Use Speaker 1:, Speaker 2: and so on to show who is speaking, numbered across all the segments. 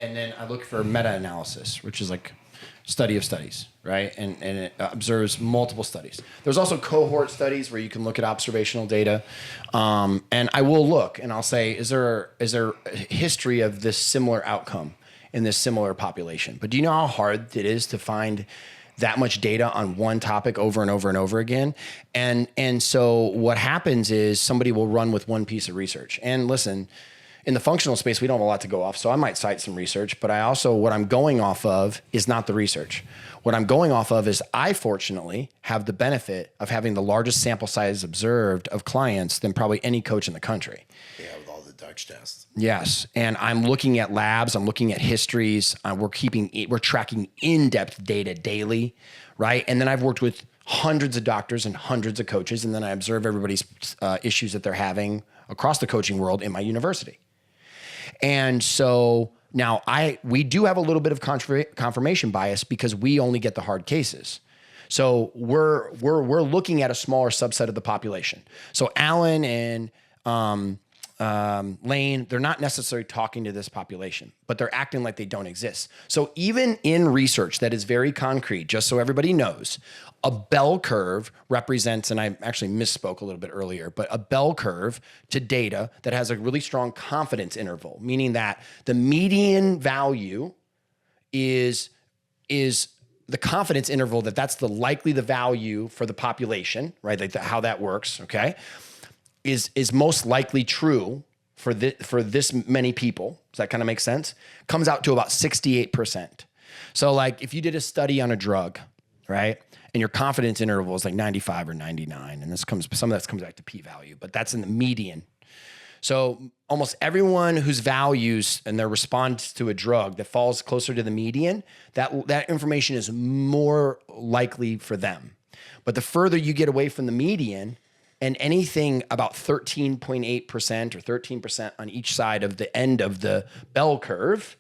Speaker 1: And then I look for meta-analysis, which is like study of studies, right? And it observes multiple studies. There's also cohort studies where you can look at observational data. And I will look and I'll say, is there a history of this similar outcome in this similar population? But do you know how hard it is to find that much data on one topic over and over and over again? And so what happens is somebody will run with one piece of research. And listen, in the functional space, we don't have a lot to go off. So I might cite some research, but what I'm going off of is not the research. What I'm going off of is I fortunately have the benefit of having the largest sample size observed of clients than probably any coach in the country.
Speaker 2: Yeah, with all the Dutch tests.
Speaker 1: Yes. And I'm looking at labs, I'm looking at histories, we're tracking in-depth data daily, right? And then I've worked with hundreds of doctors and hundreds of coaches, and then I observe everybody's issues that they're having across the coaching world in my university. And so now we do have a little bit of confirmation bias because we only get the hard cases. So we're looking at a smaller subset of the population. So Alan and Lane, they're not necessarily talking to this population, but they're acting like they don't exist. So even in research that is very concrete, just so everybody knows, a bell curve represents, and I actually misspoke a little bit earlier, but a bell curve to data that has a really strong confidence interval, meaning that the median value is the confidence interval that's the value for the population, right? Like how that works, okay? Is most likely true for this many people. Does that kind of make sense? Comes out to about 68%. So like if you did a study on a drug, right? And your confidence interval is like 95 or 99. And some of that comes back to p-value, but that's in the median. So almost everyone whose values and their response to a drug that falls closer to the median, that information is more likely for them. But the further you get away from the median, and anything about 13.8% or 13% on each side of the end of the bell curve,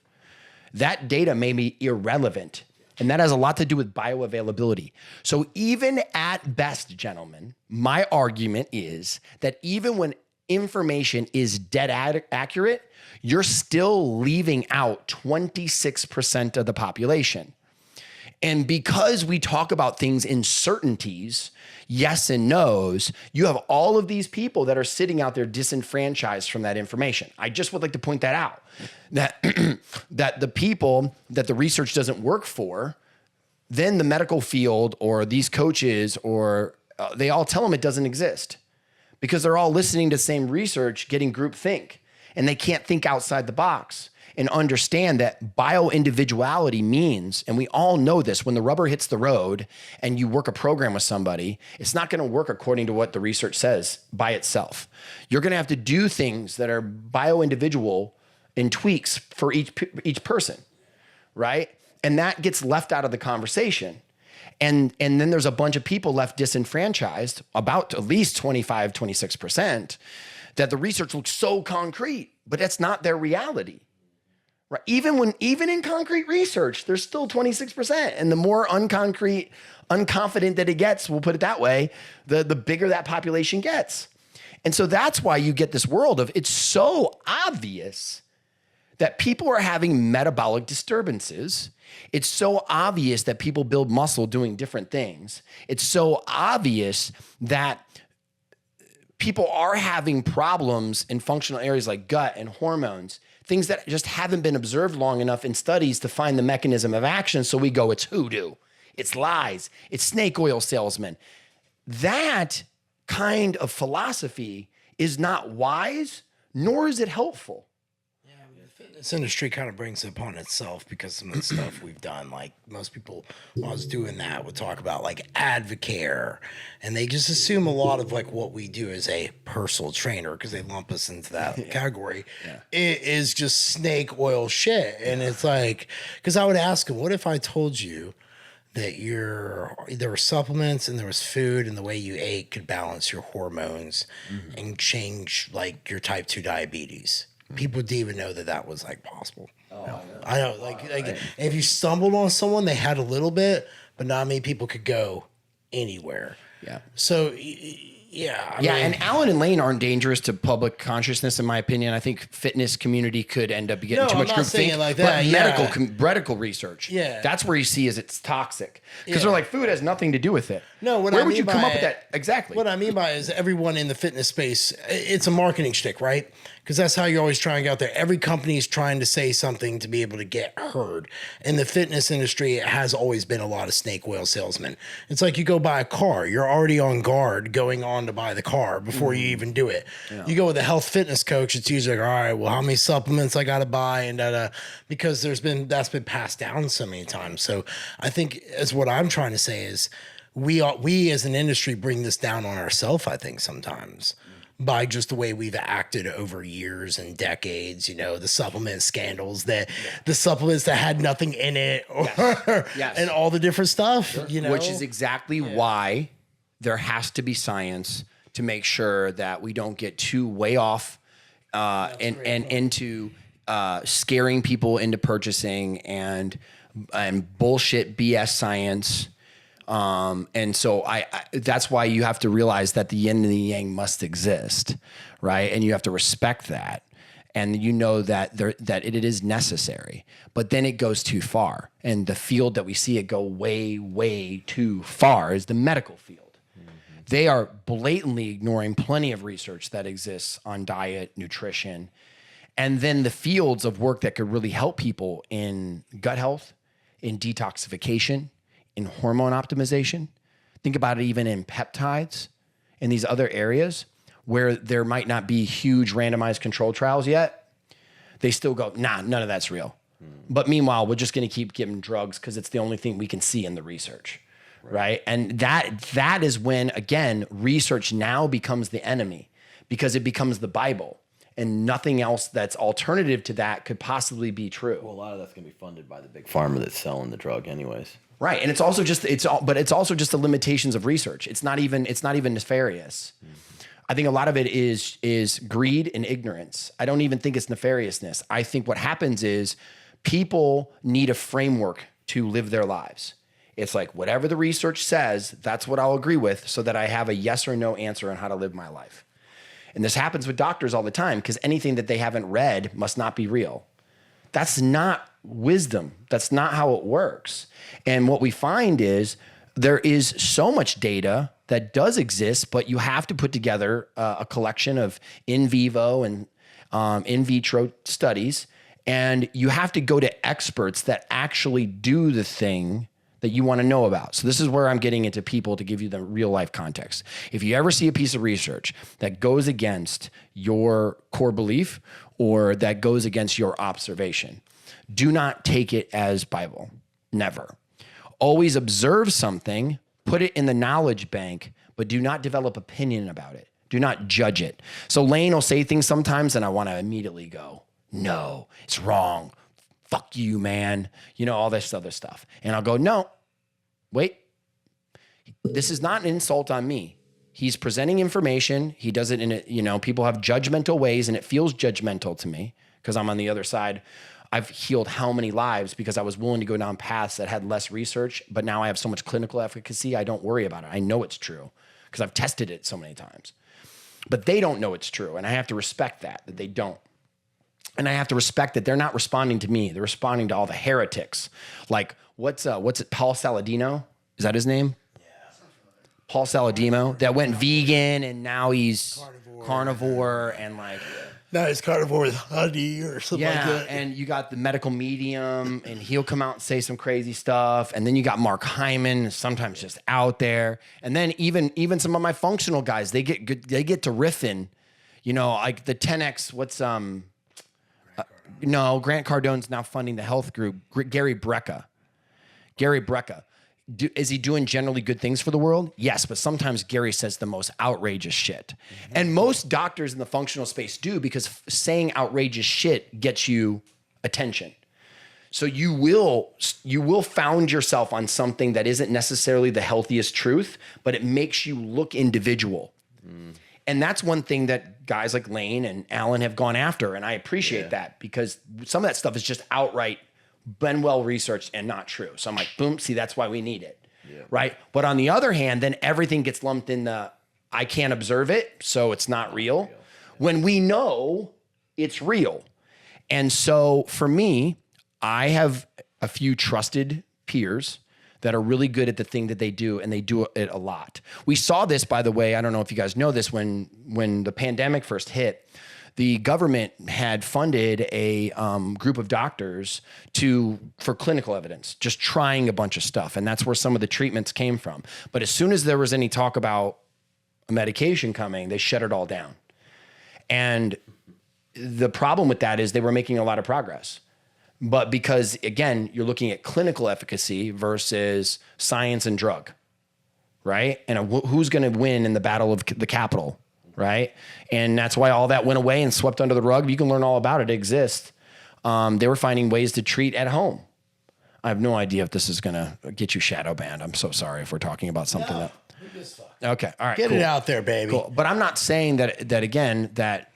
Speaker 1: that data may be irrelevant. And that has a lot to do with bioavailability. So even at best, gentlemen, my argument is that even when information is dead accurate, you're still leaving out 26% of the population. And because we talk about things in certainties, yes and no's, you have all of these people that are sitting out there disenfranchised from that information. I just would like to point that out, that that the people that the research doesn't work for, then the medical field or these coaches or they all tell them it doesn't exist because they're all listening to the same research, getting groupthink, and they can't think outside the box and understand that bio-individuality means, and we all know this, when the rubber hits the road and you work a program with somebody, it's not gonna work according to what the research says by itself. You're gonna have to do things that are bio-individual and tweaks for each person, right? And that gets left out of the conversation. And then there's a bunch of people left disenfranchised, about at least 25, 26%, that the research looks so concrete, but that's not their reality. Right. Even in concrete research, there's still 26%. And the more unconfident that it gets, we'll put it that way, the bigger that population gets. And so that's why you get this world of it's so obvious that people are having metabolic disturbances. It's so obvious that people build muscle doing different things. It's so obvious that people are having problems in functional areas like gut and hormones, things that just haven't been observed long enough in studies to find the mechanism of action. So we go, it's hoodoo, it's lies, it's snake oil salesmen. That kind of philosophy is not wise, nor is it helpful.
Speaker 2: This industry kind of brings it upon itself because some of the stuff we've done, like most people, while I was doing that, would talk about like Advocare, and they just assume a lot of like what we do as a personal trainer, because they lump us into that category. It is just snake oil shit. And it's like, because I would ask them, what if I told you that there were supplements and there was food and the way you ate could balance your hormones and change like your type 2 diabetes? People didn't even know that was like possible. Oh, I know. Like if you stumbled on someone, they had a little bit, but not many people could go anywhere.
Speaker 1: Yeah.
Speaker 2: So Yeah. I
Speaker 1: Yeah,
Speaker 2: mean,
Speaker 1: and Alan and Lane aren't dangerous to public consciousness, in my opinion. I think fitness community could end up getting
Speaker 2: No,
Speaker 1: too
Speaker 2: I'm
Speaker 1: much
Speaker 2: not
Speaker 1: group
Speaker 2: saying
Speaker 1: think,
Speaker 2: it like
Speaker 1: but
Speaker 2: that, yeah.
Speaker 1: medical research.
Speaker 2: Yeah.
Speaker 1: That's where you see is it's toxic. Because
Speaker 2: Yeah.
Speaker 1: they're like, food has nothing to do with it.
Speaker 2: No, what
Speaker 1: Where
Speaker 2: I
Speaker 1: would
Speaker 2: mean
Speaker 1: you come
Speaker 2: by
Speaker 1: up with that? Exactly.
Speaker 2: What I mean by is everyone in the fitness space, it's a marketing shtick, right? Because that's how you're always trying to get out there. Every company is trying to say something to be able to get heard. In the fitness industry, it has always been a lot of snake oil salesmen. It's like you go buy a car, you're already on guard going on to buy the car before you even do it. Yeah. You go with a health fitness coach, it's usually like, all right, well, how many supplements I got to buy and because that's been passed down so many times. So I think as what I'm trying to say is we as an industry bring this down on ourselves, I think sometimes. By just the way we've acted over years and decades, the supplement scandals the supplements that had nothing in it
Speaker 1: Yes.
Speaker 2: and all the different stuff,
Speaker 1: Which is exactly why there has to be science to make sure that we don't get too way off and into scaring people into purchasing and bullshit BS science. And so I that's why you have to realize that the yin and the yang must exist, right? And you have to respect that. And that it is necessary, but then it goes too far. And the field that we see it go way, way too far is the medical field. Mm-hmm. They are blatantly ignoring plenty of research that exists on diet, nutrition, and then the fields of work that could really help people in gut health, in detoxification, in hormone optimization. Think about it even in peptides, in these other areas where there might not be huge randomized control trials yet. They still go, nah, none of that's real. But meanwhile, we're just going to keep giving drugs because it's the only thing we can see in the research, right? And that is when, again, research now becomes the enemy because it becomes the Bible. And nothing else that's alternative to that could possibly be true.
Speaker 3: Well, a lot of that's going to be funded by the big pharma that's selling the drug anyways.
Speaker 1: Right. And it's also just the limitations of research. It's not even nefarious. I think a lot of it is greed and ignorance. I don't even think it's nefariousness. I think what happens is people need a framework to live their lives. It's like whatever the research says, that's what I'll agree with so that I have a yes or no answer on how to live my life. And this happens with doctors all the time because anything that they haven't read must not be real. That's not wisdom. That's not how it works. And what we find is there is so much data that does exist, but you have to put together a collection of in vivo and in vitro studies, and you have to go to experts that actually do the thing that you want to know about. So this is where I'm getting into people to give you the real life context. If you ever see a piece of research that goes against your core belief or that goes against your observation, do not take it as Bible. Never. Always observe something, put it in the knowledge bank, but do not develop opinion about it. Do not judge it. So Lane will say things sometimes and I want to immediately go, no, it's wrong. Fuck you, man. All this other stuff. And I'll go, no, wait. This is not an insult on me. He's presenting information. He does it in people have judgmental ways and it feels judgmental to me because I'm on the other side. I've healed how many lives because I was willing to go down paths that had less research, but now I have so much clinical efficacy. I don't worry about it. I know it's true because I've tested it so many times, but they don't know it's true. And I have to respect that they don't. And I have to respect that they're not responding to me. They're responding to all the heretics. Like, what's it? Paul Saladino? Is that his name? Yeah. Paul Saladino that went vegan and now he's carnivore and like.
Speaker 2: Now he's carnivore with honey or something like that.
Speaker 1: Yeah, and you got the medical medium and he'll come out and say some crazy stuff. And then you got Mark Hyman, sometimes just out there. And then even some of my functional guys, they get to riffing, like the 10X, Grant Cardone's now funding the health group. Gary Brecka. Is he doing generally good things for the world? Yes, but sometimes Gary says the most outrageous shit. Mm-hmm. And most doctors in the functional space do because saying outrageous shit gets you attention. So you will found yourself on something that isn't necessarily the healthiest truth, but it makes you look individual. Mm. And that's one thing that guys like Lane and Alan have gone after. And I appreciate that because some of that stuff is just outright been well researched and not true. So I'm like, boom, see, that's why we need it. Yeah. Right. But on the other hand, then everything gets lumped in the I can't observe it, so it's not real. When we know it's real. And so for me, I have a few trusted peers that are really good at the thing that they do, and they do it a lot. We saw this, by the way, I don't know if you guys know this, when the pandemic first hit, the government had funded a group of doctors for clinical evidence, just trying a bunch of stuff. And that's where some of the treatments came from. But as soon as there was any talk about a medication coming, they shut it all down. And the problem with that is they were making a lot of progress. But because, again, you're looking at clinical efficacy versus science and drug, right? And who's going to win in the battle of the capital, right? And that's why all that went away and swept under the rug. You can learn all about it. It exists. They were finding ways to treat at home. I have no idea if this is going to get you shadow banned. I'm so sorry if we're talking about something that... Okay, all right,
Speaker 2: Get it out there, baby.
Speaker 1: Cool. But I'm not saying that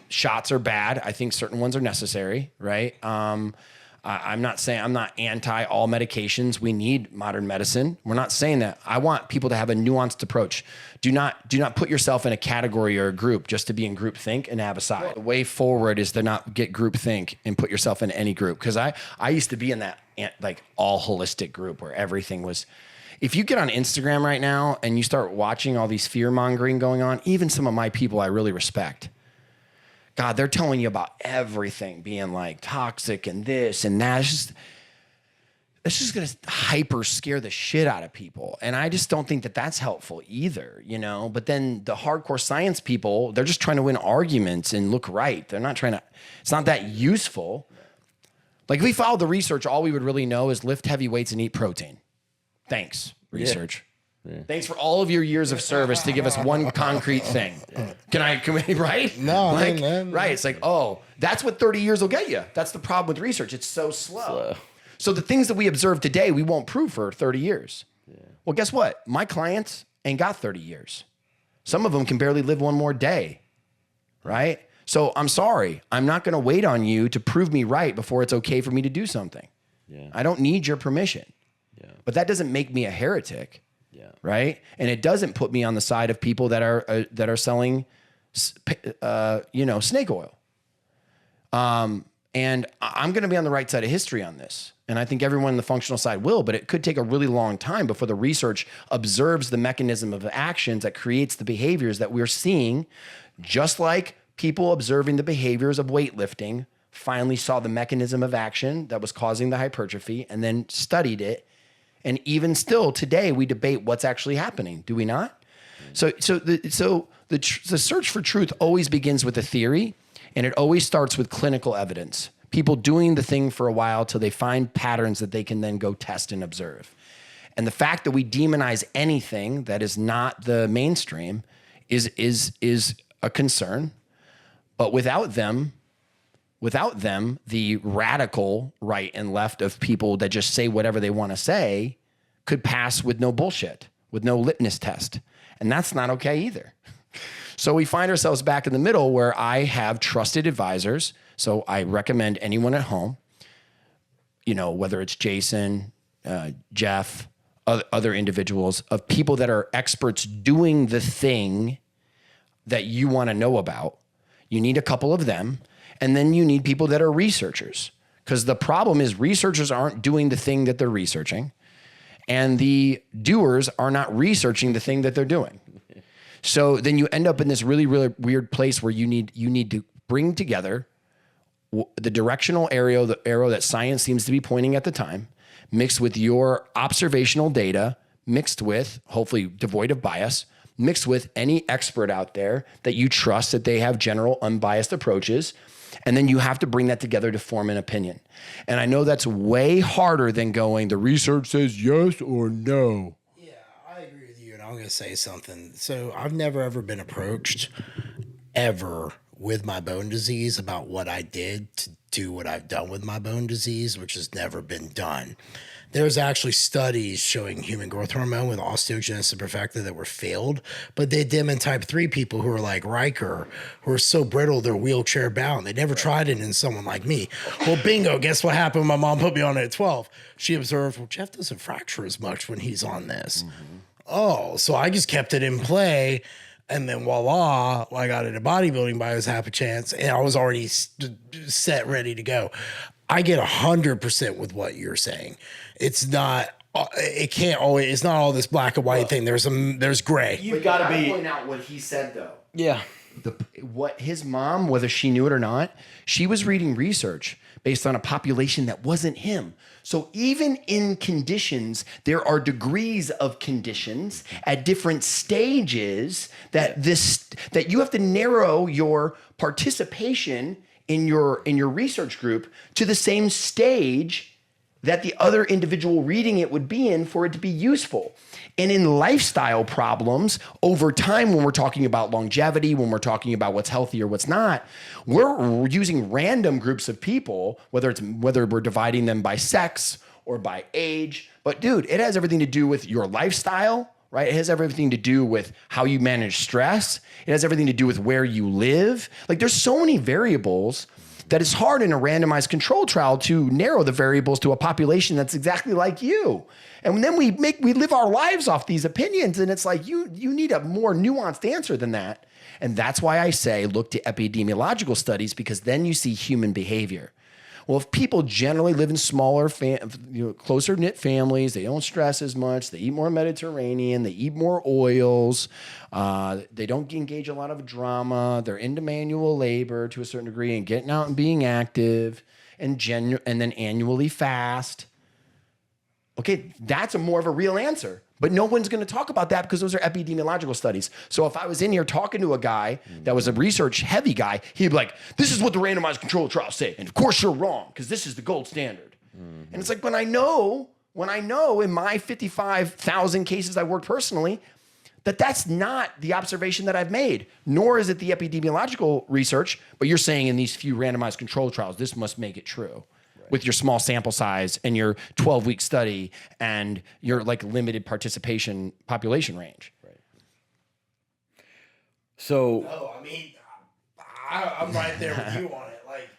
Speaker 1: shots are bad. I think certain ones are necessary, right? I'm not saying I'm not anti all medications. We need modern medicine. We're not saying that. I want people to have a nuanced approach. Do not put yourself in a category or a group just to be in group think and have a side. The way forward is to not get group think and put yourself in any group. Because I used to be in that like all holistic group where everything was. If you get on Instagram right now and you start watching all these fear mongering going on, even some of my people I really respect. God, they're telling you about everything being like toxic and this and that. It's just going to hyper scare the shit out of people. And I just don't think that that's helpful either, you know? But then the hardcore science people, they're just trying to win arguments and look right. They're not trying to, it's not that useful. Like if we followed the research, all we would really know is lift heavy weights and eat protein. Thanks, research. Yeah. Thanks for all of your years of service to give us one concrete thing. Can we, right?
Speaker 2: No,
Speaker 1: like,
Speaker 2: man.
Speaker 1: Right. It's like, oh, that's what 30 years will get you. That's the problem with research. It's so slow. So the things that we observe today, we won't prove for 30 years. Yeah. Well, guess what? My clients ain't got 30 years. Some of them can barely live one more day. Right? So I'm sorry. I'm not going to wait on you to prove me right before it's okay for me to do something. Yeah. I don't need your permission. Yeah. But that doesn't make me a heretic. Yeah. Right. And it doesn't put me on the side of people that are selling, snake oil. And I'm going to be on the right side of history on this. And I think everyone on the functional side will, but it could take a really long time before the research observes the mechanism of actions that creates the behaviors that we're seeing, just like people observing the behaviors of weightlifting finally saw the mechanism of action that was causing the hypertrophy and then studied it. And even still today, we debate what's actually happening. Do we not? So the search for truth always begins with a theory, and it always starts with clinical evidence. People doing the thing for a while till they find patterns that they can then go test and observe. And the fact that we demonize anything that is not the mainstream is a concern. But without them, the radical right and left of people that just say whatever they want to say could pass with no bullshit, with no litmus test. And that's not okay either. So we find ourselves back in the middle where I have trusted advisors. So I recommend anyone at home, whether it's Jason, Jeff, other individuals, of people that are experts doing the thing that you want to know about. You need a couple of them. And then you need people that are researchers, because the problem is researchers aren't doing the thing that they're researching, and the doers are not researching the thing that they're doing. So then you end up in this really, really weird place where you need to bring together the directional arrow, the arrow that science seems to be pointing at the time, mixed with your observational data, mixed with, hopefully devoid of bias, mixed with any expert out there that you trust that they have general unbiased approaches. And then you have to bring that together to form an opinion. And I know that's way harder than going, the research says yes or no.
Speaker 2: Yeah, I agree with you. And I'm going to say something. So I've never, ever been approached ever with my bone disease about what I did to do what I've done with my bone disease, which has never been done. There's actually studies showing human growth hormone with osteogenesis imperfecta that were failed, but they did them in type 3 people who are like Riker, who are so brittle they're wheelchair bound. They never tried it in someone like me. Well, bingo, guess what happened when my mom put me on it at 12? She observed, well, Jeff doesn't fracture as much when he's on this. Mm-hmm. oh, so I just kept it in play. And then voila, I got into bodybuilding by his half a chance, and I was already set, ready to go. I get 100% with what you're saying. It's not. It can't always. It's not all this black and white thing. There's gray.
Speaker 1: You got to point out what he said though.
Speaker 3: Yeah.
Speaker 1: What his mom, whether she knew it or not, she was reading research based on a population that wasn't him. So even in conditions, there are degrees of conditions at different stages that you have to narrow your participation in your research group to the same stage that the other individual reading it would be in for it to be useful. And in lifestyle problems, over time, when we're talking about longevity, when we're talking about what's healthy or what's not, we're using random groups of people, whether we're dividing them by sex or by age. But dude, it has everything to do with your lifestyle, right? It has everything to do with how you manage stress. It has everything to do with where you live. Like there's so many variables that it's hard in a randomized control trial to narrow the variables to a population that's exactly like you. And then we live our lives off these opinions, and it's like you need a more nuanced answer than that. And that's why I say look to epidemiological studies, because then you see human behavior. Well, if people generally live in smaller, closer knit families, they don't stress as much, they eat more Mediterranean, they eat more oils, they don't engage a lot of drama, they're into manual labor to a certain degree and getting out and being active and then annually fast. Okay, that's more of a real answer. But no one's going to talk about that because those are epidemiological studies. So if I was in here talking to a guy that was a research heavy guy, he'd be like, this is what the randomized control trials say. And of course you're wrong because this is the gold standard. And it's like when I know in my 55,000 cases I worked personally, that's not the observation that I've made, nor is it the epidemiological research, but you're saying in these few randomized control trials, this must make it true. With your small sample size and your 12-week study and your like limited participation population range.
Speaker 3: Right. So,
Speaker 2: No, I mean, I'm right there with you on it. Like,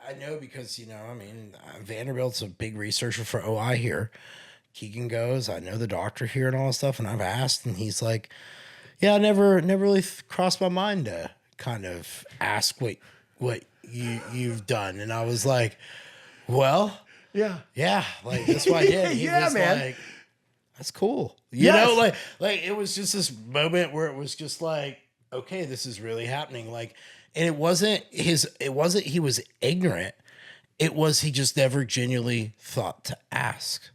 Speaker 2: I know because, Vanderbilt's a big researcher for OI here. Keegan goes, I know the doctor here and all that stuff. And I've asked, and he's like, yeah, I never really crossed my mind to kind of ask what you've done. And I was like, well, yeah, like that's what I did. He was man. Like, that's cool. You know, like it was just this moment where it was just like, okay, this is really happening. Like, and it wasn't he was ignorant. It was he just never genuinely thought to ask.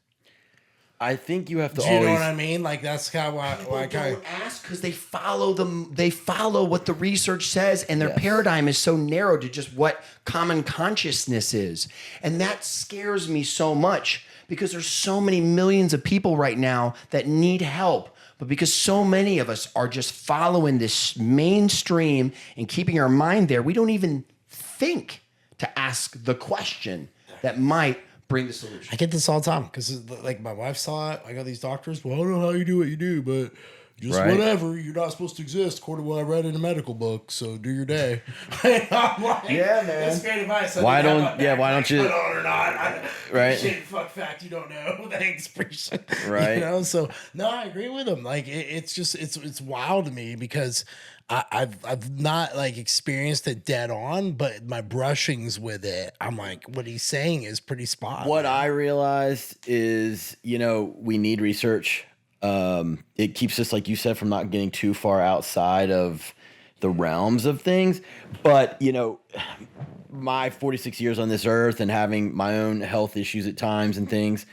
Speaker 3: I think you have to.
Speaker 2: Do you know what I mean? Like that's kind of why I
Speaker 1: don't ask because they follow them. They follow what the research says, and their paradigm is so narrow to just what common consciousness is, and that scares me so much because there's so many millions of people right now that need help, but because so many of us are just following this mainstream and keeping our mind there, we don't even think to ask the question that might bring the solution.
Speaker 2: I get this all the time because, like, my wife saw it. I got these doctors. Well, I don't know how you do what you do, but just whatever. You're not supposed to exist according to what I read in a medical book. So do your day. I'm like, yeah, man. That's great advice.
Speaker 3: Why don't you?
Speaker 2: Or not.
Speaker 3: Right.
Speaker 2: Shit, fuck fact. You don't know. Thanks. Appreciate.
Speaker 3: Right.
Speaker 2: So no, I agree with him. Like it's just it's wild to me because I've not like experienced it dead on, but my brushings with it, I'm like, what he's saying is pretty spot on.
Speaker 3: What I realized is, we need research. It keeps us, like you said, from not getting too far outside of the realms of things. But, my 46 years on this earth and having my own health issues at times and things,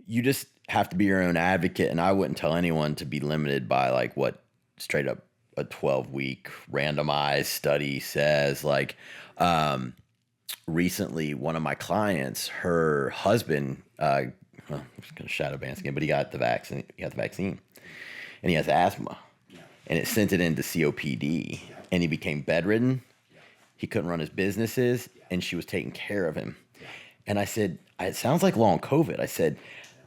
Speaker 3: you just have to be your own advocate. And I wouldn't tell anyone to be limited by like what straight up a 12-week randomized study says. Like, recently, one of my clients, her husband, I'm just gonna shadow bands again, but he got the vaccine. And he has asthma, and it sent it into COPD, and he became bedridden. He couldn't run his businesses, and she was taking care of him. And I said, it sounds like long COVID. I said,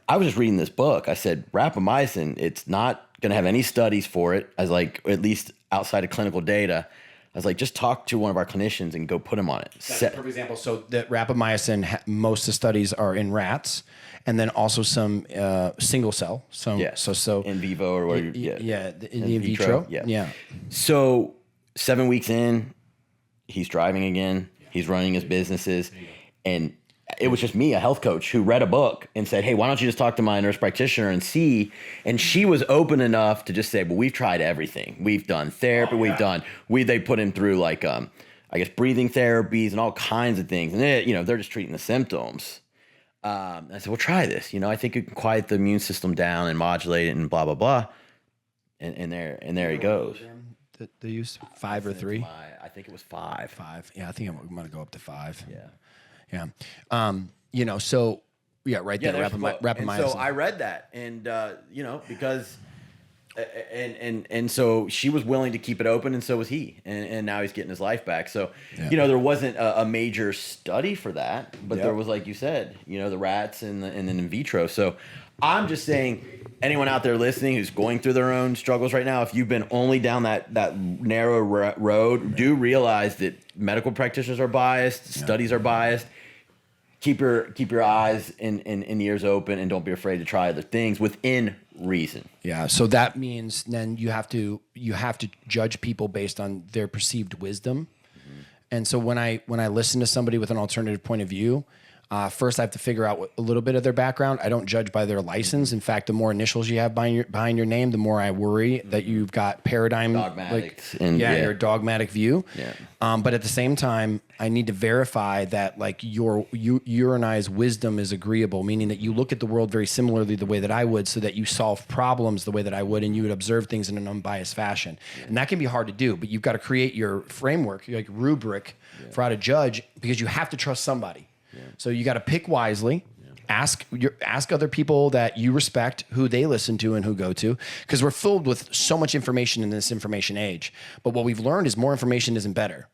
Speaker 3: I was just reading this book. I said, rapamycin, it's not going to have any studies for it, as like, at least outside of clinical data. I was like, just talk to one of our clinicians and go put him on it.
Speaker 1: That's a perfect example. So the rapamycin, most of the studies are in rats, and then also some single cell. So
Speaker 3: in vivo or whatever.
Speaker 1: In vitro. Yeah.
Speaker 3: So 7 weeks in, he's driving again. He's running his businesses, and it was just me, a health coach, who read a book and said, hey, why don't you just talk to my nurse practitioner and see? And she was open enough to just say, well, we've tried everything. We've done therapy. They put him through like, I guess, breathing therapies and all kinds of things. And they're just treating the symptoms. I said, well, try this. I think it can quiet the immune system down and modulate it and blah, blah, blah. And there he goes.
Speaker 1: They use 5 or 3?
Speaker 3: I think it was 5.
Speaker 1: 5. Yeah, I think I'm going to go up to 5.
Speaker 3: Yeah.
Speaker 1: Yeah. So right there, rapamycin.
Speaker 3: So I read that and, because, and so she was willing to keep it open and so was he. And now he's getting his life back. So, there wasn't a major study for that, but there was, like you said, the rats and then in vitro. So I'm just saying, anyone out there listening who's going through their own struggles right now, if you've been only down that narrow road, do realize that medical practitioners are biased, studies are biased. Keep your eyes and ears open, and don't be afraid to try other things within reason.
Speaker 1: Yeah. So that means then you have to judge people based on their perceived wisdom. Mm-hmm. And so when I listen to somebody with an alternative point of view, first I have to figure out a little bit of their background. I don't judge by their license. In fact, the more initials you have behind your name, the more I worry that you've got paradigm
Speaker 3: dogmatic
Speaker 1: your dogmatic view.
Speaker 3: Yeah.
Speaker 1: But at the same time, I need to verify that like your and I's wisdom is agreeable, meaning that you look at the world very similarly the way that I would, so that you solve problems the way that I would, and you would observe things in an unbiased fashion. Yeah. And that can be hard to do, but you've got to create your framework, like rubric for how to judge, because you have to trust somebody. Yeah. So you got to pick wisely. Yeah. Ask other people that you respect who they listen to and who go to, because we're filled with so much information in this information age. But what we've learned is more information isn't better.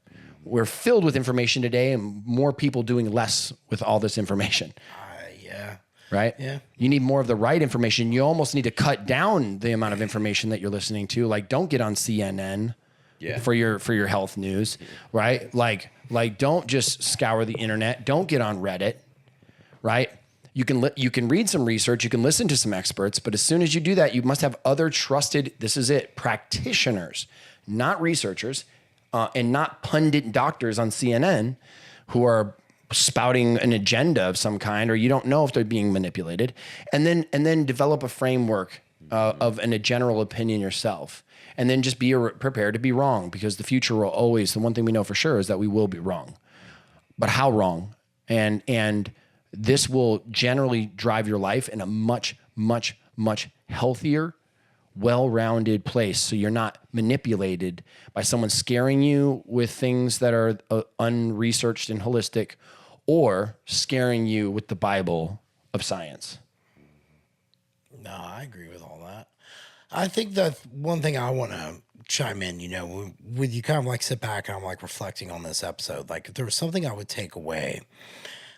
Speaker 1: We're filled with information today, and more people doing less with all this information. Right?
Speaker 2: Yeah.
Speaker 1: You need more of the right information. You almost need to cut down the amount of information that you're listening to. Like, don't get on CNN. For your health news, right? Like don't just scour the internet. Don't get on Reddit, right? You can read some research, you can listen to some experts, but as soon as you do that, you must have other trusted, practitioners, not researchers, and not pundit doctors on CNN who are spouting an agenda of some kind, or you don't know if they're being manipulated, and then develop a framework of a general opinion yourself. And then just be prepared to be wrong, because the future will always, the one thing we know for sure is that we will be wrong. But how wrong? And this will generally drive your life in a much, much, much healthier, well-rounded place. So you're not manipulated by someone scaring you with things that are unresearched and holistic, or scaring you with the Bible of science.
Speaker 2: No, I agree with all that. I think that one thing I want to chime in, with you kind of like sit back and I'm like reflecting on this episode, like if there was something I would take away,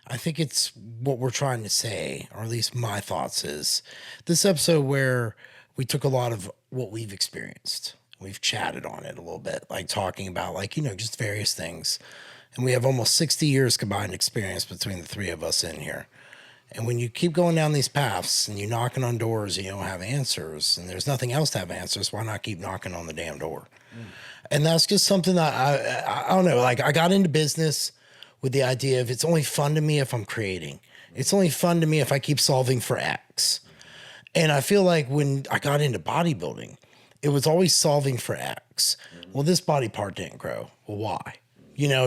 Speaker 2: I think it's what we're trying to say, or at least my thoughts is this episode where we took a lot of what we've experienced. We've chatted on it a little bit, like talking about just various things. And we have almost 60 years combined experience between the three of us in here. And when you keep going down these paths and you're knocking on doors and you don't have answers, and there's nothing else to have answers, why not keep knocking on the damn door? Mm. And that's just something that I don't know. Like, I got into business with the idea of it's only fun to me if I'm creating. It's only fun to me if I keep solving for X. And I feel like when I got into bodybuilding, it was always solving for X. Well, this body part didn't grow. Well, why?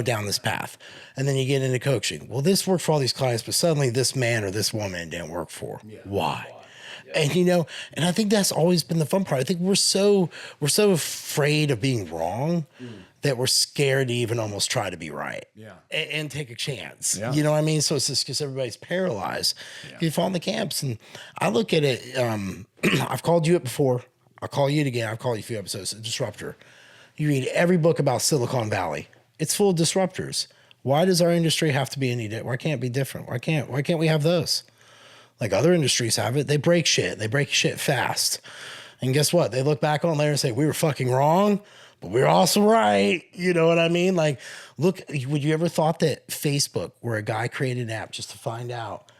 Speaker 2: Down this path. And then you get into coaching. Well, this worked for all these clients, but suddenly this man or this woman didn't work for. Yeah. Why? Yeah. And and I think that's always been the fun part. I think we're so afraid of being wrong that we're scared to even almost try to be right. Yeah. And take a chance. Yeah. You know what I mean? So it's just because everybody's paralyzed. Yeah. You fall in the camps. And I look at it, I've called you it before. I'll call you it again. I've called you a few episodes, a disruptor. You read every book about Silicon Valley. It's full of disruptors. Why does our industry have to be any different? Why can't it be different? Why can't we have those? Like other industries have it. They break shit. They break shit fast. And guess what? They look back on there and say, we were fucking wrong, but we were also right. You know what I mean? Like, look, would you ever thought that Facebook, where a guy created an app just to find out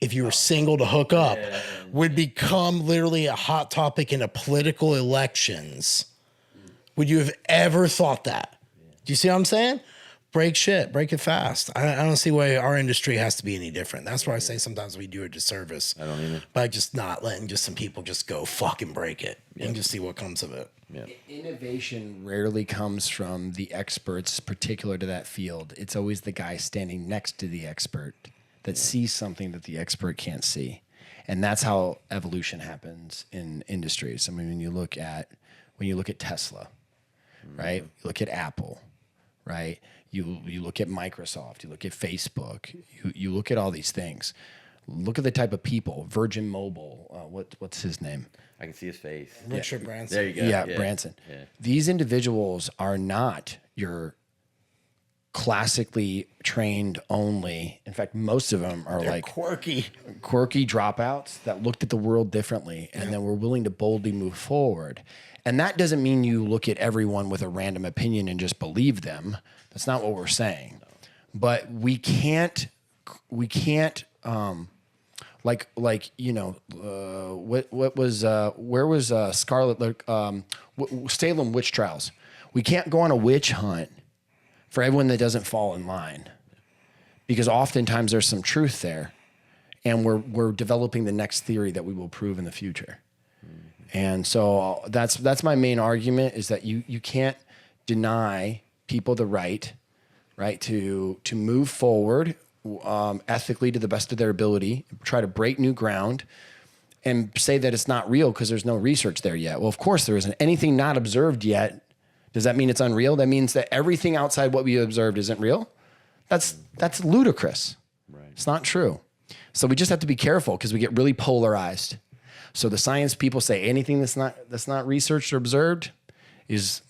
Speaker 2: if you were single to hook up, would become literally a hot topic in a political elections? Would you have ever thought that? Do you see what I'm saying? Break shit, break it fast. I don't see why our industry has to be any different. That's why I say sometimes we do a disservice.
Speaker 3: I don't either.
Speaker 2: By just not letting just some people just go fucking break it and just see what comes of it.
Speaker 3: Yeah.
Speaker 1: Innovation rarely comes from the experts particular to that field. It's always the guy standing next to the expert that sees something that the expert can't see. And that's how evolution happens in industries. I mean, when you look at Tesla, right? You look at Apple, right? You look at Microsoft, you look at Facebook, you look at all these things. Look at the type of people. Virgin Mobile, what's his name?
Speaker 3: I can see his face.
Speaker 2: Richard Branson.
Speaker 3: There you go.
Speaker 1: Yeah, Branson.
Speaker 3: Yeah.
Speaker 1: These individuals are not your classically trained only. In fact, most of them are like
Speaker 2: quirky
Speaker 1: dropouts that looked at the world differently and then were willing to boldly move forward. And that doesn't mean you look at everyone with a random opinion and just believe them. That's not what we're saying. No. But we can't where was Scarlet Salem witch trials? We can't go on a witch hunt for everyone that doesn't fall in line, because oftentimes there's some truth there, and we're developing the next theory that we will prove in the future. Mm-hmm. And so that's my main argument, is that you can't deny people the right to move forward ethically to the best of their ability, try to break new ground, and say that it's not real because there's no research there yet. Well, of course there isn't. Anything not observed yet, does that mean it's unreal? That means that everything outside what we observed isn't real? That's ludicrous. Right. It's not true. So we just have to be careful because we get really polarized. So the science people say anything that's not researched or observed is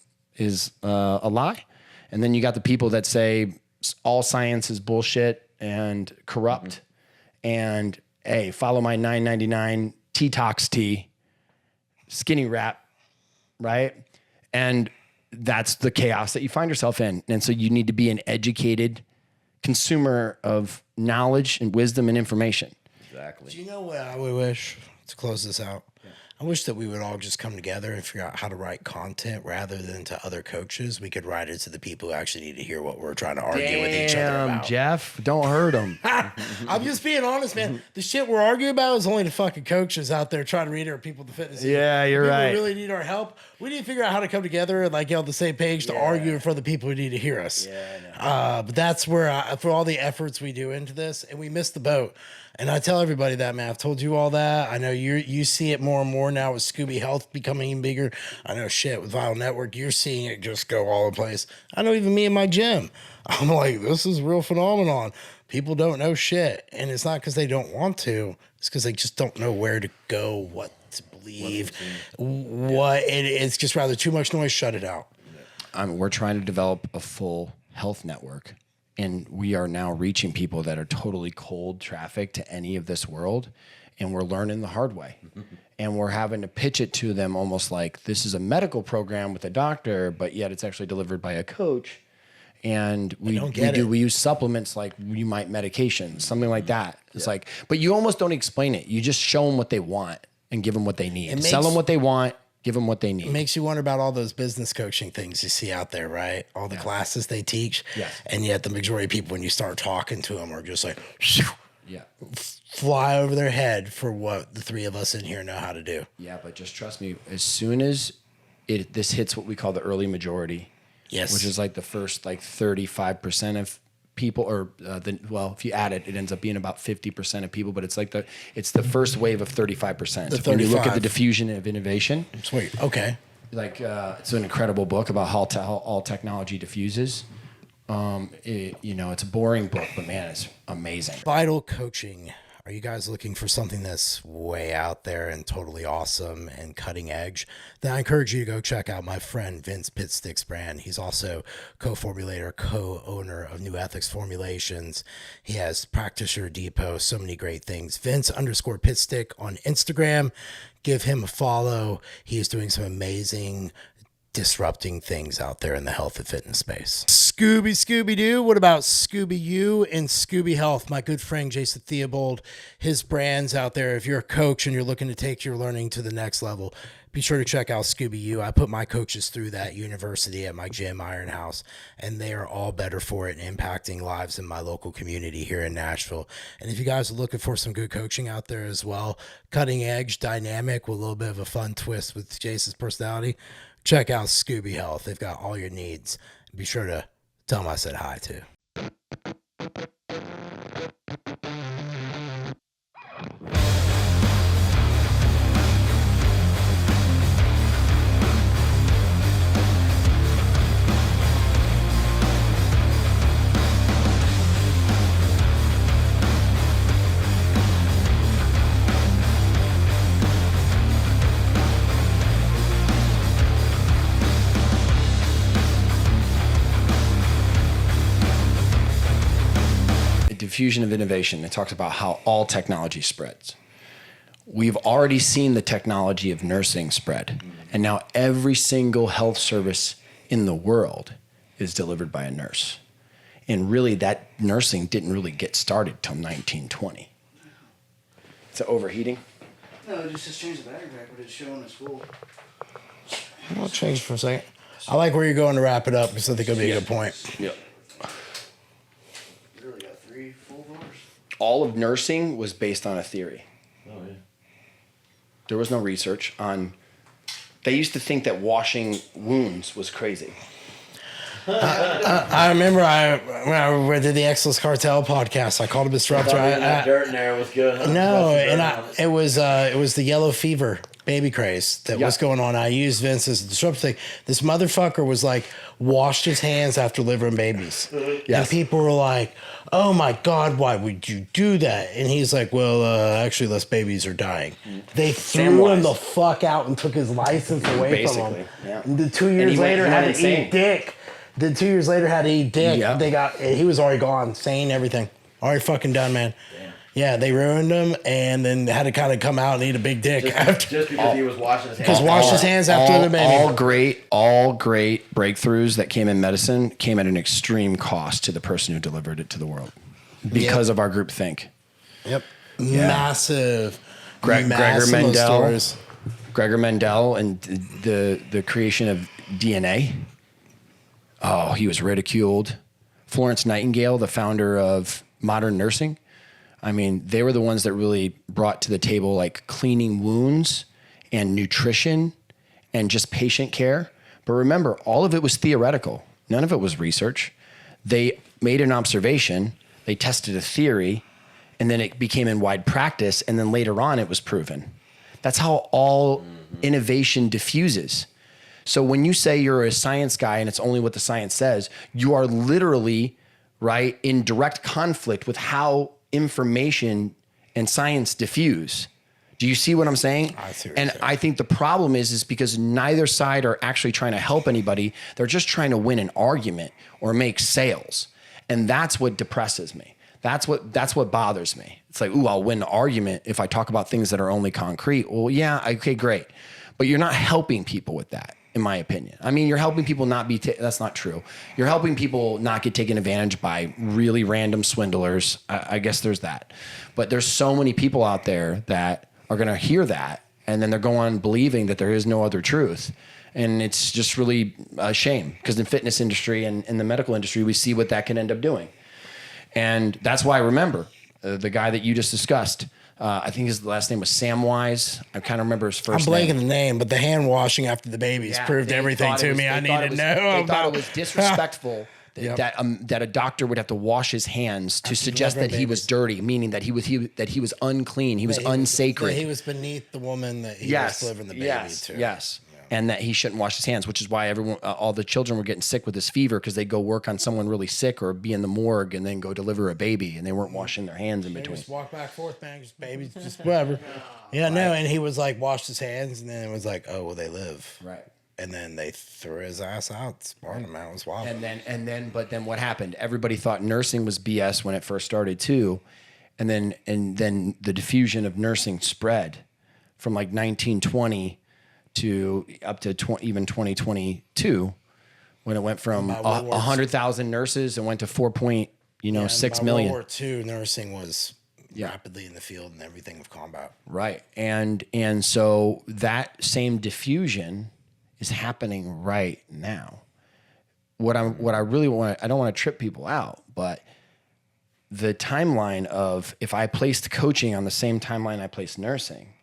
Speaker 1: a lie. And then you got the people that say all science is bullshit and corrupt. And hey, follow my $9.99 T-Tox tea, skinny wrap, right? And that's the chaos that you find yourself in. And so you need to be an educated consumer of knowledge and wisdom and information.
Speaker 2: Exactly. Do you know what I would wish, to close this out? Yeah. I wish that we would all just come together and figure out how to write content rather than to other coaches. We could write it to the people who actually need to hear what we're trying to argue with each other about.
Speaker 1: Jeff, don't hurt them.
Speaker 2: I'm just being honest, man. The shit we're arguing about is only the fucking coaches out there trying to read our people to fitness.
Speaker 1: Yeah, you're
Speaker 2: people
Speaker 1: right.
Speaker 2: Who really need our help. We need to figure out how to come together and like get on the same page to argue for the people who need to hear us. Yeah, but that's where for all the efforts we do into this, and we missed the boat. And I tell everybody that, man. I've told you all that. I know you see it more and more now with Scooby Health becoming even bigger. I know shit with Vidal Network, you're seeing it just go all in place. I know even me in my gym. I'm like, this is a real phenomenon. People don't know shit. And it's not because they don't want to. It's because they just don't know where to go, what to believe, it's just rather too much noise, shut it out.
Speaker 1: We're trying to develop a full health network. And we are now reaching people that are totally cold traffic to any of this world. And we're learning the hard way. And we're having to pitch it to them almost like this is a medical program with a doctor, but yet it's actually delivered by a coach. And we use supplements like you might medications, something like that. It's like, but you almost don't explain it. You just show them what they want and give them what they need. Sell them what they want. Give them what they need.
Speaker 2: It makes you wonder about all those business coaching things you see out there, right? All the classes they teach.
Speaker 1: Yes.
Speaker 2: And yet the majority of people, when you start talking to them, are just like, fly over their head for what the three of us in here know how to do.
Speaker 1: Yeah, but just trust me, as soon as this hits what we call the early majority, which is like the first 35% of people, or if you add it, it ends up being about 50% of people, but it's the first wave of 35%. When you look at the diffusion of innovation.
Speaker 2: Sweet. Okay.
Speaker 1: It's an incredible book about how all technology diffuses. It's a boring book, but man, it's amazing.
Speaker 2: Vidal Coaching. Are you guys looking for something that's way out there and totally awesome and cutting edge? Then I encourage you to go check out my friend Vince Pitstick's brand. He's also co-formulator, co-owner of New Ethics Formulations. He has Practitioner Depot, so many great things. Vince_Pitstick on Instagram. Give him a follow. He is doing some amazing disrupting things out there in the health and fitness space. Scooby-Doo. What about Scooby-U and Scooby Health? My good friend Jason Theobald, his brands out there. If you're a coach and you're looking to take your learning to the next level, be sure to check out Scooby-U. I put my coaches through that university at my gym, Iron House, and they are all better for it and impacting lives in my local community here in Nashville. And if you guys are looking for some good coaching out there as well, cutting edge, dynamic, with a little bit of a fun twist with Jason's personality, check out Scooby Health. They've got all your needs. Be sure to tell them I said hi too.
Speaker 1: Diffusion of innovation. It talks about how all technology spreads. We've already seen the technology of nursing spread, and now every single health service in the world is delivered by a nurse. And really, that nursing didn't really get started till 1920. Is it overheating?
Speaker 4: No, just change the battery pack, but it's showing us full.
Speaker 2: I'll change for a second. I like where you're going to wrap it up because I think it'll be a good point.
Speaker 1: Yep.
Speaker 4: Literally got 3 full bars.
Speaker 1: All of nursing was based on a theory.
Speaker 3: Oh, yeah.
Speaker 1: There was no research on. They used to think that washing wounds was crazy.
Speaker 2: I remember when I did the Exodus Cartel podcast. I called him Disruptor.
Speaker 3: That dirt in there was good. Huh?
Speaker 2: No, and it was the yellow fever baby craze that was going on. I used Vince as a disruptor thing. This motherfucker was like washed his hands after delivering babies, and people were like, "Oh my God, why would you do that?" And he's like, "Well, actually, less babies are dying." They threw him the fuck out and took his license away from him.
Speaker 1: Yeah.
Speaker 2: And then 2 years later, had to eat dick. Then 2 years later, had to eat dick.
Speaker 1: Yep.
Speaker 2: He was already gone, sane, everything, already fucking done, man. Damn. Yeah, they ruined him, and then had to kind of come out and eat a big dick
Speaker 3: just because he was washing his hands.
Speaker 2: Because washed his hands after the baby.
Speaker 1: All great breakthroughs that came in medicine came at an extreme cost to the person who delivered it to the world because of our group think.
Speaker 2: Yep. Yeah. Massive.
Speaker 1: Gregor
Speaker 2: stories.
Speaker 1: Mendel and the creation of DNA. Oh, he was ridiculed. Florence Nightingale, the founder of modern nursing. I mean, they were the ones that really brought to the table like cleaning wounds and nutrition and just patient care. But remember, all of it was theoretical. None of it was research. They made an observation, they tested a theory, and then it became in wide practice. And then later on, it was proven. That's how all innovation diffuses. So when you say you're a science guy and it's only what the science says, you are literally, right, in direct conflict with how information and science diffuse. Do you see what I'm saying?
Speaker 2: I see what you're saying.
Speaker 1: I think the problem is because neither side are actually trying to help anybody. They're just trying to win an argument or make sales. And that's what depresses me. That's what bothers me. It's like, ooh, I'll win an argument if I talk about things that are only concrete. Well, yeah, okay, great. But you're not helping people with that, in my opinion. I mean, you're helping people not be, that's not true. You're helping people not get taken advantage by really random swindlers. I guess there's that. But there's so many people out there that are going to hear that, and then they're going believing that there is no other truth. And it's just really a shame, because in the fitness industry and in the medical industry, we see what that can end up doing. And that's why I remember the guy that you just discussed. I think his last name was Samwise. I kind of remember his first name.
Speaker 2: I'm blanking the name, but the hand washing after the babies proved everything to me. I need to know.
Speaker 1: They thought it was disrespectful that a doctor would have to wash his hands to suggest that he was dirty, meaning that he was unclean, he was unsacred.
Speaker 2: He was beneath the woman that he was delivering the baby to.
Speaker 1: Yes. and that he shouldn't wash his hands, which is why everyone, all the children were getting sick with this fever because they go work on someone really sick or be in the morgue and then go deliver a baby, and they weren't washing their hands in between.
Speaker 2: Just walk back forth, man. Just babies, just whatever. Yeah, no. And he was like, washed his hands, and then it was like, oh, well, they live.
Speaker 1: Right.
Speaker 2: And then they threw his ass out. Spartan, man. It was wild.
Speaker 1: But then what happened? Everybody thought nursing was BS when it first started too. And then the diffusion of nursing spread from like 1920 to up to even 2022, when it went from 100,000 nurses and went to 4.6 million.
Speaker 2: World War II, nursing was rapidly in the field and everything of combat.
Speaker 1: Right. And so that same diffusion is happening right now. What I really want, I don't want to trip people out, but the timeline of, if I placed coaching on the same timeline I placed nursing,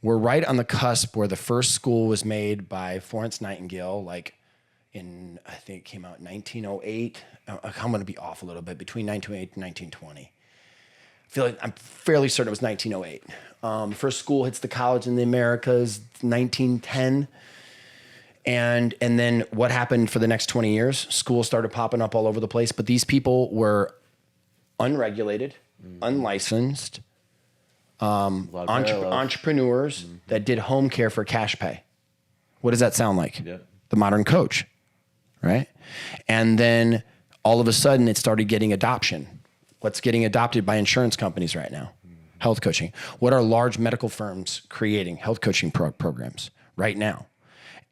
Speaker 1: we're right on the cusp where the first school was made by Florence Nightingale, like in, I think it came out in 1908. I'm going to be off a little bit, between 1908 and 1920. I'm fairly certain it was 1908. First school hits the college in the Americas, 1910. And then what happened for the next 20 years? Schools started popping up all over the place, but these people were unregulated, unlicensed, entrepreneurs that did home care for cash pay. What does that sound like?
Speaker 3: Yep.
Speaker 1: The modern coach, right? And then all of a sudden it started getting adoption. What's getting adopted by insurance companies right now? Health coaching. What are large medical firms creating? Health coaching programs right now.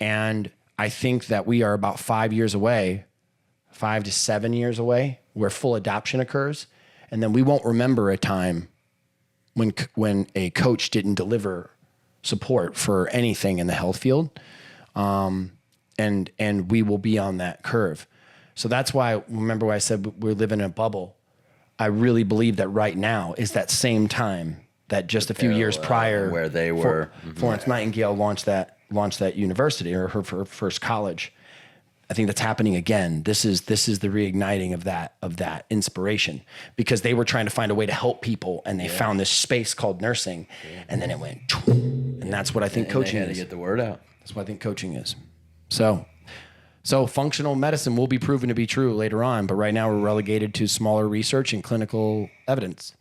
Speaker 1: And I think that we are about 5 years away, 5 to 7 years away, where full adoption occurs. And then we won't remember a time when a coach didn't deliver support for anything in the health field. And we will be on that curve. So that's why, remember when I said we live in a bubble? I really believe that right now is that same time that just a few years prior,
Speaker 3: where they were,
Speaker 1: Florence Nightingale launched that university, or her first college. I think that's happening again. This is the reigniting of that inspiration, because they were trying to find a way to help people, and they found this space called nursing, and then it went, and that's what I think coaching is.
Speaker 3: To get the word out.
Speaker 1: That's what I think coaching is. So functional medicine will be proven to be true later on, but right now we're relegated to smaller research and clinical evidence.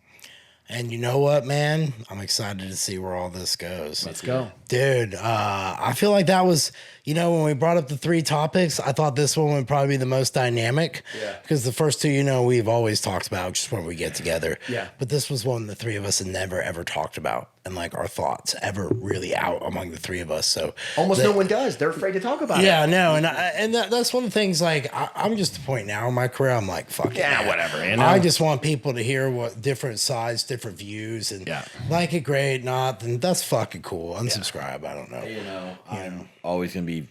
Speaker 2: And you know what, man? I'm excited to see where all this goes.
Speaker 1: Let's go.
Speaker 2: Dude, I feel like that was, when we brought up the 3 topics, I thought this one would probably be the most dynamic. Yeah. Because the first 2, we've always talked about just when we get together.
Speaker 1: Yeah.
Speaker 2: But this was one the 3 of us had never, ever talked about. And like our thoughts ever really out among the 3 of us. So
Speaker 1: almost no one does. They're afraid to talk about it.
Speaker 2: Yeah, no. And that's one of the things, like, I'm just at the point now in my career, I'm like, fuck it.
Speaker 1: Yeah,
Speaker 2: man.
Speaker 1: whatever.
Speaker 2: I just want people to hear what different sides, different views, and like it, great, not, then that's fucking cool. Unsubscribe. I don't know.
Speaker 3: I'm always going to be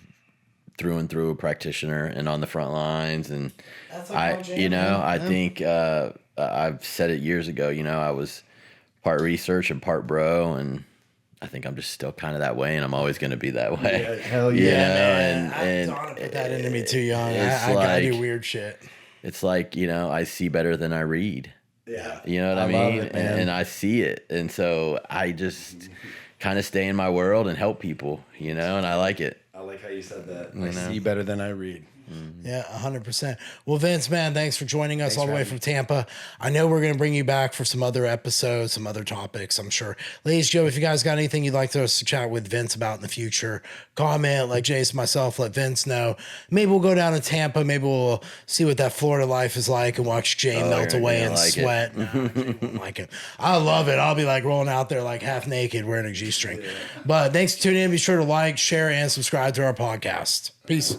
Speaker 3: through and through a practitioner and on the front lines. And
Speaker 2: that's like
Speaker 3: I think I've said it years ago, I was part research and part bro, and I think I'm just still kind of that way, and I'm always going to be that way.
Speaker 1: Yeah, hell yeah.
Speaker 2: And Donna put that into me too young. I gotta do weird shit.
Speaker 3: It's like, I see better than I read.
Speaker 1: Yeah.
Speaker 3: You know what I mean?
Speaker 1: Love it, man.
Speaker 3: And I see it. And so I just kind of stay in my world and help people, and I like it.
Speaker 1: I like how you said that. I see better than I read.
Speaker 2: Yeah, 100%. Well, Vince, man, thanks for joining us all the way
Speaker 1: having
Speaker 2: from Tampa. I know we're going to bring you back for some other episodes, some other topics, I'm sure. Ladies, Joe, if you guys got anything you'd like us to chat with Vince about in the future, comment, like Jason, myself, let Vince know. Maybe we'll go down to Tampa. Maybe we'll see what that Florida life is like and watch Jane melt away in sweat. No, I don't like it. I love it. I'll be like rolling out there like half naked wearing a G-string. But thanks for tuning in. Be sure to like, share, and subscribe to our podcast. Peace.